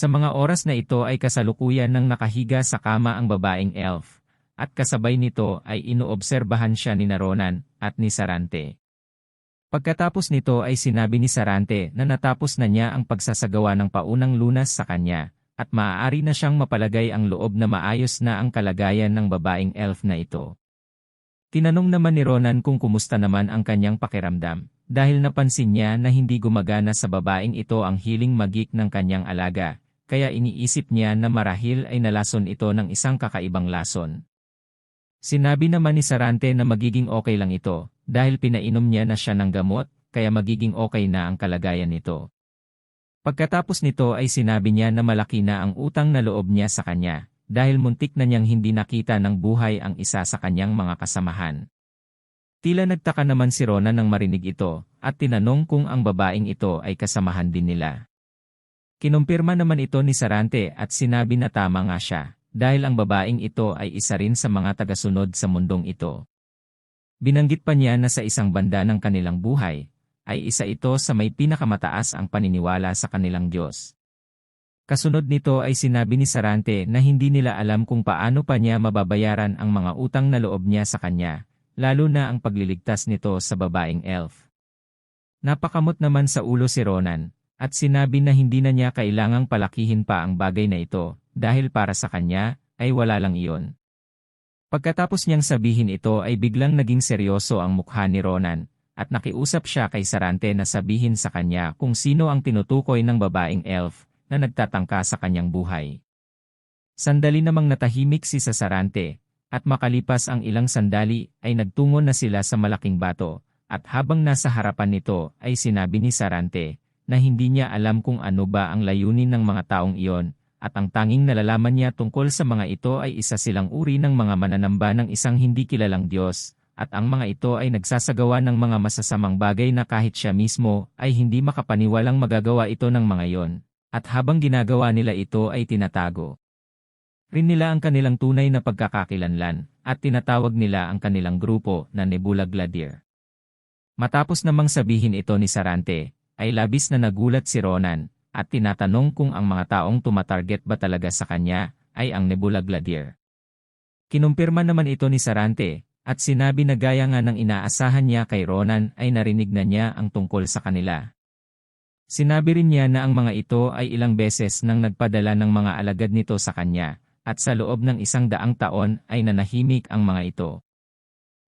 Sa mga oras na ito ay kasalukuyan ng nakahiga sa kama ang babaeng elf, at kasabay nito ay inoobserbahan siya ni Ronan at ni Sarante. Pagkatapos nito ay sinabi ni Sarante na natapos na niya ang pagsasagawa ng paunang lunas sa kanya, at maaari na siyang mapalagay ang loob na maayos na ang kalagayan ng babaeng elf na ito. Tinanong naman ni Ronan kung kumusta naman ang kanyang pakiramdam, dahil napansin niya na hindi gumagana sa babaeng ito ang hiling magik ng kanyang alaga, kaya iniisip niya na marahil ay nalason ito ng isang kakaibang lason. Sinabi naman ni Sarante na magiging okay lang ito, dahil pinainom niya na siya ng gamot, kaya magiging okay na ang kalagayan nito. Pagkatapos nito ay sinabi niya na malaki na ang utang na loob niya sa kanya, dahil muntik na niyang hindi nakita ng buhay ang isa sa kanyang mga kasamahan. Tila nagtaka naman si Ronan nang marinig ito, at tinanong kung ang babaeng ito ay kasamahan din nila. Kinumpirma naman ito ni Sarante at sinabi na tama nga siya, dahil ang babaeng ito ay isa rin sa mga tagasunod sa mundong ito. Binanggit pa niya na sa isang banda ng kanilang buhay, ay isa ito sa may pinakamataas ang paniniwala sa kanilang Diyos. Kasunod nito ay sinabi ni Sarante na hindi nila alam kung paano pa niya mababayaran ang mga utang na loob niya sa kanya, lalo na ang pagliligtas nito sa babaeng elf. Napakamot naman sa ulo si Ronan, at sinabi na hindi na niya kailangang palakihin pa ang bagay na ito, dahil para sa kanya, ay wala lang iyon. Pagkatapos niyang sabihin ito ay biglang naging seryoso ang mukha ni Ronan, at nakiusap siya kay Sarante na sabihin sa kanya kung sino ang tinutukoy ng babaeng elf na nagtatangka sa kanyang buhay. Sandali namang natahimik si Sarante, at makalipas ang ilang sandali ay nagtungo na sila sa malaking bato, at habang nasa harapan nito ay sinabi ni Sarante na hindi niya alam kung ano ba ang layunin ng mga taong iyon, at ang tanging nalalaman niya tungkol sa mga ito ay isa silang uri ng mga mananamba ng isang hindi kilalang Diyos, at ang mga ito ay nagsasagawa ng mga masasamang bagay na kahit siya mismo ay hindi makapaniwalang magagawa ito ng mga iyon. At habang ginagawa nila ito ay tinatago rin nila ang kanilang tunay na pagkakakilanlan, at tinatawag nila ang kanilang grupo na Nebula Gladier. Matapos namang sabihin ito ni Sarante, ay labis na nagulat si Ronan, at tinatanong kung ang mga taong tumatarget ba talaga sa kanya, ay ang Nebula Gladier. Kinumpirma naman ito ni Sarante, at sinabi na gaya nga ng inaasahan niya kay Ronan ay narinig na niya ang tungkol sa kanila. Sinabi rin niya na ang mga ito ay ilang beses nang nagpadala ng mga alagad nito sa kanya, at sa loob ng 100 taon ay nanahimik ang mga ito.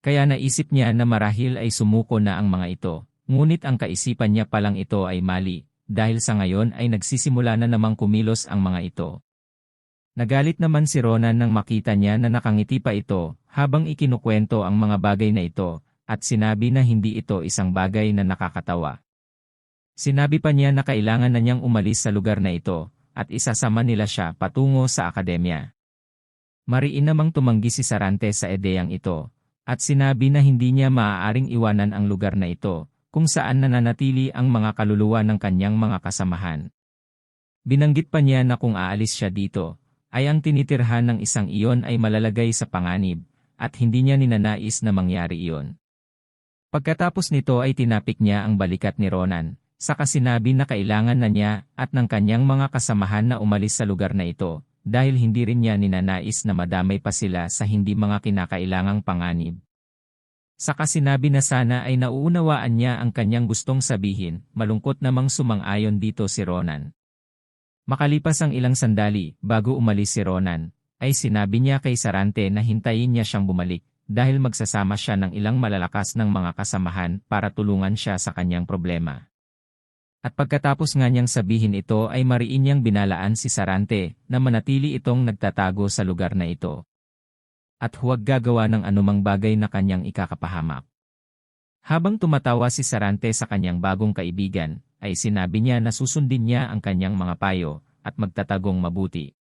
Kaya naisip niya na marahil ay sumuko na ang mga ito, ngunit ang kaisipan niya palang ito ay mali, dahil sa ngayon ay nagsisimula na namang kumilos ang mga ito. Nagalit naman si Ronan nang makita niya na nakangiti pa ito, habang ikinukwento ang mga bagay na ito, at sinabi na hindi ito isang bagay na nakakatawa. Sinabi pa niya na kailangan na niyang umalis sa lugar na ito, at isasama nila siya patungo sa akademya. Mariin namang tumanggi si Sarante sa ideyang ito, at sinabi na hindi niya maaaring iwanan ang lugar na ito, kung saan nananatili ang mga kaluluwa ng kanyang mga kasamahan. Binanggit pa niya na kung aalis siya dito, ay ang tinitirhan ng isang iyon ay malalagay sa panganib, at hindi niya ninanais na mangyari iyon. Pagkatapos nito ay tinapik niya ang balikat ni Ronan, saka sinabi na kailangan na niya at ng kanyang mga kasamahan na umalis sa lugar na ito, dahil hindi rin niya ninanais na madamay pa sila sa hindi mga kinakailangang panganib. Saka sinabi na sana ay nauunawaan niya ang kanyang gustong sabihin, malungkot namang sumang-ayon dito si Ronan. Makalipas ang ilang sandali, bago umalis si Ronan, ay sinabi niya kay Sarante na hintayin niya siyang bumalik, dahil magsasama siya ng ilang malalakas ng mga kasamahan para tulungan siya sa kanyang problema. At pagkatapos nga niyang sabihin ito ay mariin niyang binalaan si Sarante na manatili itong nagtatago sa lugar na ito. At huwag gagawa ng anumang bagay na kanyang ikakapahamak. Habang tumatawa si Sarante sa kanyang bagong kaibigan, ay sinabi niya na susundin niya ang kanyang mga payo at magtatagong mabuti.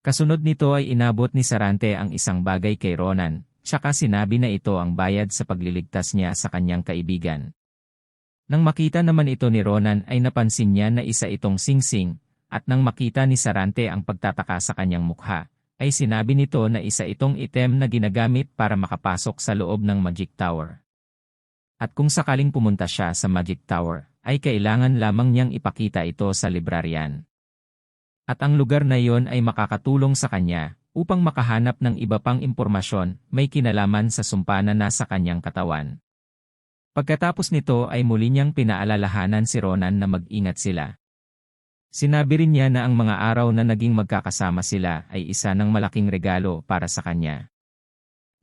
Kasunod nito ay inabot ni Sarante ang isang bagay kay Ronan, tsaka sinabi na ito ang bayad sa pagliligtas niya sa kanyang kaibigan. Nang makita naman ito ni Ronan ay napansin niya na isa itong singsing, at nang makita ni Sarante ang pagtataka sa kanyang mukha, ay sinabi nito na isa itong item na ginagamit para makapasok sa loob ng Magic Tower. At kung sakaling pumunta siya sa Magic Tower, ay kailangan lamang niyang ipakita ito sa librarian. At ang lugar na iyon ay makakatulong sa kanya upang makahanap ng iba pang impormasyon may kinalaman sa sumpa na nasa kanyang katawan. Pagkatapos nito ay muli niyang pinaalalahanan si Ronan na mag-ingat sila. Sinabi rin niya na ang mga araw na naging magkakasama sila ay isa ng malaking regalo para sa kanya.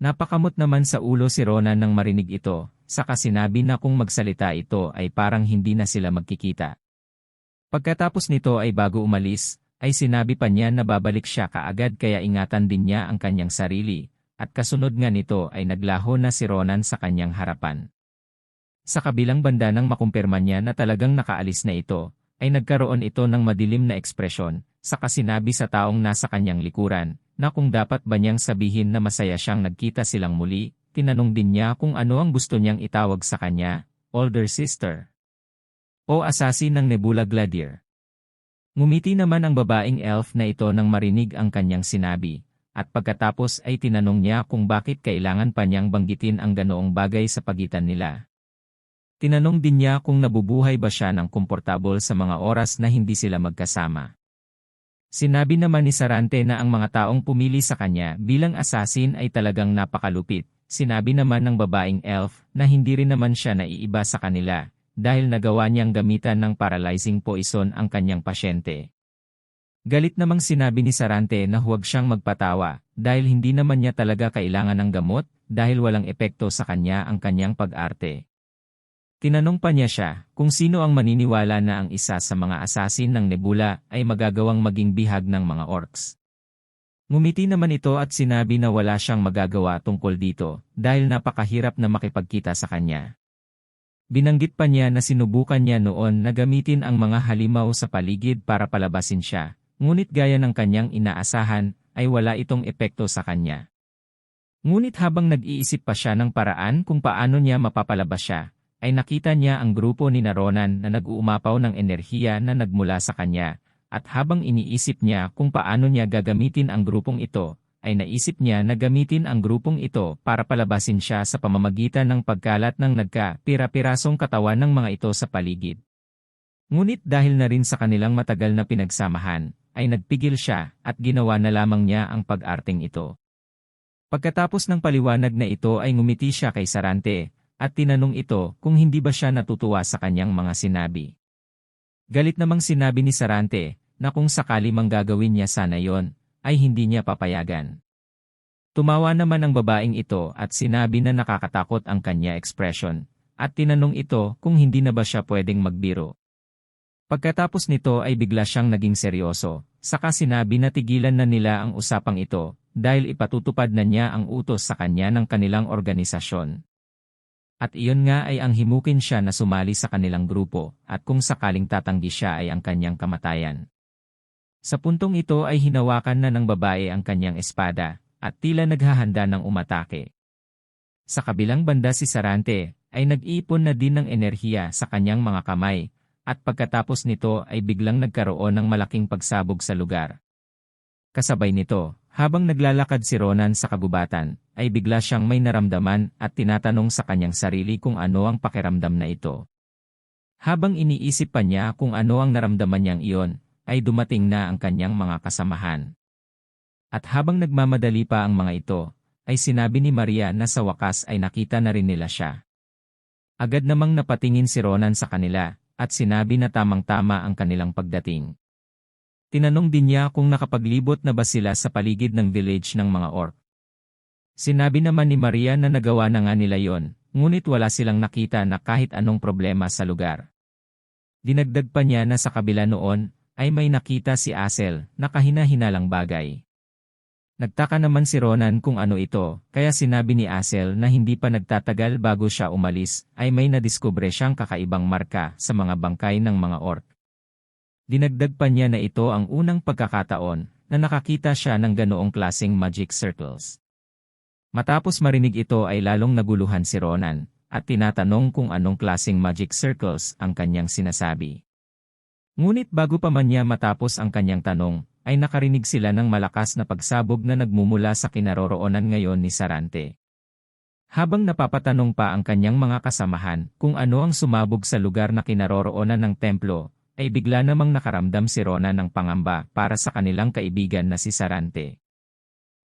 Napakamot naman sa ulo si Ronan nang marinig ito, saka sinabi na kung magsalita ito ay parang hindi na sila magkikita. Pagkatapos nito ay bago umalis, ay sinabi pa niya na babalik siya kaagad kaya ingatan din niya ang kanyang sarili, at kasunod nga nito ay naglaho na si Ronan sa kanyang harapan. Sa kabilang banda nang makumpirma niya na talagang nakaalis na ito, ay nagkaroon ito ng madilim na ekspresyon, saka sinabi sa taong nasa kanyang likuran, na kung dapat ba niyang sabihin na masaya siyang nagkita silang muli, tinanong din niya kung ano ang gusto niyang itawag sa kanya, older sister o assassin ng Nebula Gladier. Ngumiti naman ang babaeng elf na ito nang marinig ang kanyang sinabi, at pagkatapos ay tinanong niya kung bakit kailangan pa niyang banggitin ang ganoong bagay sa pagitan nila. Tinanong din niya kung nabubuhay ba siya ng komportable sa mga oras na hindi sila magkasama. Sinabi naman ni Sarante na ang mga taong pumili sa kanya bilang assassin ay talagang napakalupit. Sinabi naman ng babaeng elf na hindi rin naman siya naiiba sa kanila, dahil nagawa niyang gamitan ng paralyzing poison ang kanyang pasyente. Galit namang sinabi ni Sarante na huwag siyang magpatawa, dahil hindi naman niya talaga kailangan ng gamot, dahil walang epekto sa kanya ang kanyang pag-arte. Tinanong pa niya siya kung sino ang maniniwala na ang isa sa mga assassin ng Nebula ay magagawang maging bihag ng mga orcs. Ngumiti naman ito at sinabi na wala siyang magagawa tungkol dito, dahil napakahirap na makipagkita sa kanya. Binanggit pa niya na sinubukan niya noon na gamitin ang mga halimaw sa paligid para palabasin siya, ngunit gaya ng kanyang inaasahan, ay wala itong epekto sa kanya. Ngunit habang nag-iisip pa siya ng paraan kung paano niya mapapalabas siya, ay nakita niya ang grupo ni Ronan na nag-uumapaw ng enerhiya na nagmula sa kanya, at habang iniisip niya kung paano niya gagamitin ang grupong ito, ay naisip niya na gamitin ang grupong ito para palabasin siya sa pamamagitan ng pagkalat ng nagka-pira-pirasong katawan ng mga ito sa paligid. Ngunit dahil na rin sa kanilang matagal na pinagsamahan, ay nagpigil siya at ginawa na lamang niya ang pag-arting ito. Pagkatapos ng paliwanag na ito ay ngumiti siya kay Sarante, at tinanong ito kung hindi ba siya natutuwa sa kanyang mga sinabi. Galit namang sinabi ni Sarante na kung sakali mang gagawin niya sana yon, ay hindi niya papayagan. Tumawa naman ang babaeng ito at sinabi na nakakatakot ang kanya ekspresyon, at tinanong ito kung hindi na ba siya pwedeng magbiro. Pagkatapos nito ay bigla siyang naging seryoso, saka sinabi na tigilan na nila ang usapang ito, dahil ipatutupad na niya ang utos sa kanya ng kanilang organisasyon. At iyon nga ay ang himukin siya na sumali sa kanilang grupo, at kung sakaling tatanggi siya ay ang kanyang kamatayan. Sa puntong ito ay hinawakan na ng babae ang kanyang espada, at tila naghahanda ng umatake. Sa kabilang banda si Sarante, ay nag-iipon na din ng enerhiya sa kanyang mga kamay, at pagkatapos nito ay biglang nagkaroon ng malaking pagsabog sa lugar. Kasabay nito, habang naglalakad si Ronan sa kagubatan, ay bigla siyang may naramdaman at tinatanong sa kanyang sarili kung ano ang pakiramdam na ito. Habang iniisip pa niya kung ano ang naramdaman niyang iyon, ay dumating na ang kanyang mga kasamahan. At habang nagmamadali pa ang mga ito, ay sinabi ni Maria na sa wakas ay nakita na rin nila siya. Agad namang napatingin si Ronan sa kanila, at sinabi na tamang-tama ang kanilang pagdating. Tinanong din niya kung nakapaglibot na ba sila sa paligid ng village ng mga orc. Sinabi naman ni Maria na nagawa na nga nila yon, ngunit wala silang nakita na kahit anong problema sa lugar. Dinagdag pa niya na sa kabila noon, ay may nakita si Asel na kahina-hinalang bagay. Nagtaka naman si Ronan kung ano ito, kaya sinabi ni Asel na hindi pa nagtatagal bago siya umalis, ay may nadiskubre siyang kakaibang marka sa mga bangkay ng mga orc. Dinagdag pa niya na ito ang unang pagkakataon na nakakita siya ng ganoong klaseng magic circles. Matapos marinig ito ay lalong naguluhan si Ronan, at tinatanong kung anong klaseng magic circles ang kanyang sinasabi. Ngunit bago pa man niya matapos ang kanyang tanong, ay nakarinig sila ng malakas na pagsabog na nagmumula sa kinaroroonan ngayon ni Sarante. Habang napapatanong pa ang kanyang mga kasamahan kung ano ang sumabog sa lugar na kinaroroonan ng templo, ay bigla namang nakaramdam si Ronan ng pangamba para sa kanilang kaibigan na si Sarante.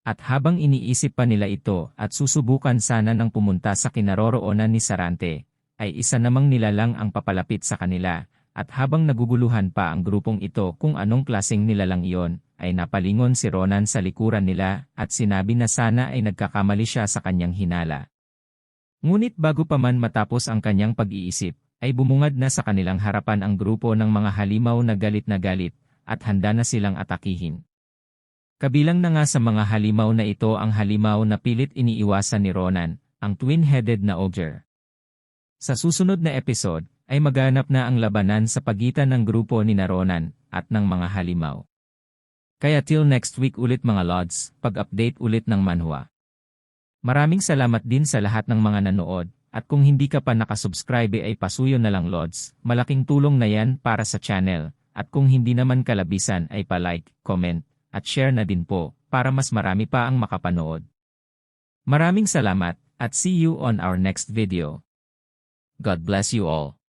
At habang iniisip pa nila ito at susubukan sana ng pumunta sa kinaroroonan ni Sarante, ay isa namang nilalang ang papalapit sa kanila, at habang naguguluhan pa ang grupong ito kung anong klaseng nilalang iyon, ay napalingon si Ronan sa likuran nila at sinabi na sana ay nagkakamali siya sa kanyang hinala. Ngunit bago pa man matapos ang kanyang pag-iisip, ay bumungad na sa kanilang harapan ang grupo ng mga halimaw na galit at handa na silang atakihin. Kabilang na nga sa mga halimaw na ito ang halimaw na pilit iniiwasan ni Ronan, ang twin-headed na ogre. Sa susunod na episode, ay maganap na ang labanan sa pagitan ng grupo ni Ronan at ng mga halimaw. Kaya till next week ulit mga Lods, pag-update ulit ng manhwa. Maraming salamat din sa lahat ng mga nanood, at kung hindi ka pa nakasubscribe ay pasuyo na lang Lods, malaking tulong na yan para sa channel, at kung hindi naman kalabisan ay pa-like, comment, at share na din po, para mas marami pa ang makapanood. Maraming salamat, at see you on our next video. God bless you all.